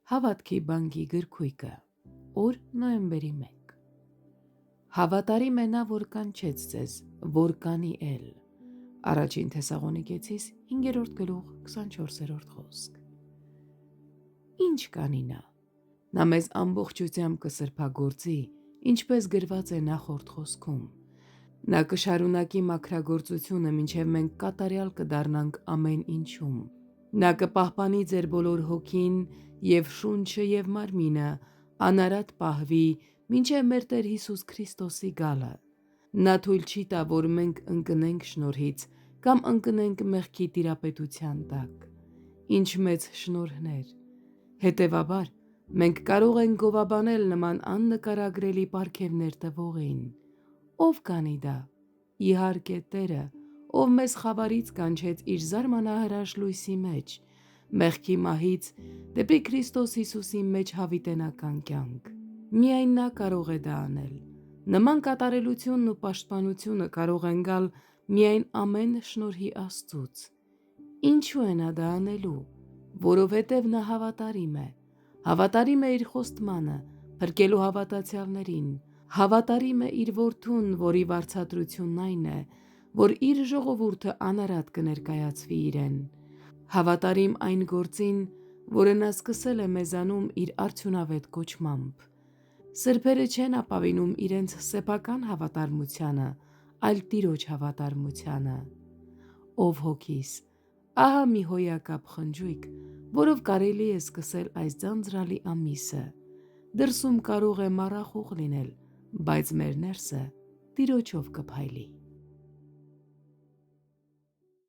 Հավատքի բանկի գրքույկը, օր նոյեմբերի 1։ Հավատարիմ է նա, որ կանչեց ձեզ, որ կանի էլ։ Առաջին Թեսաղոնիկեցիս 5-րդ գլուխ 24-րդ խոսք։ Ինչ կանի նա։ Նա մեզ ամբողջությամբ կսրբագործի, ինչպես գրված է նախորդ խոսքում։ Նա կշարունակի մաքրագործությունը, մինչև մենք կատարյալ կդառնանք ամեն ինչում։ Նա կպահպանի ձեր բոլոր հոգին և շունչը և մարմինը անարատ պահվի, մինչև մեր Տեր Հիսուս Քրիստոսի գալը։ Նա թույլ չի տա, որ մենք ընկնենք շնորհից կամ ընկնենք մեղքի տիրապետության տակ։ Ինչ մեծ շնորհներ։ Հետևաբար, մենք կարող ենք գովաբանել նման աննկարագրելի պարգևներ տվողին։ Ո՞վ կանի դա։ Իհարկե Տերը, ով մեզ խավարից կանչեց իր զարմանահրաշ լույսի մեջ, մեղքի մահից դեպի Քրիստոս Հիսուսի մեջ հավիտենական կյանք։ Միայն նա կարող է դա անել։ Նման կատարելությունն ու պաշտպանությունը կարող են գալ միայն ամեն շնորհի Աստծուց։ Ինչու է նա դա անելու։ Որովհետև նա հավատարիմ է։ Հավատարիմ է իր խոստմանը, փրկելու հավատացյալներին։ Հավատարիմ է իր որդուն, որի վարձատրությունն այն է, որ իր ժողովուրդը անարատ կներկայացվի իրեն։ Հավատարիմ այն գործին, որը նա սկսել է մեզանում իր արդյունավետ կոչմամբ։ Սրբերը չեն ապավինում իրենց սեփական հավատարմությանը, այլ Տիրոջ հավատարմությանը։ Ով հոգիս, ահա մի հոյակապ խնջույք, որով կարելի է սկսել այս ձանձրալի ամիսը։ Դրսում կարող է մառախուղ լինել, բայց մեր ներսը Տիրոջով կփայլի։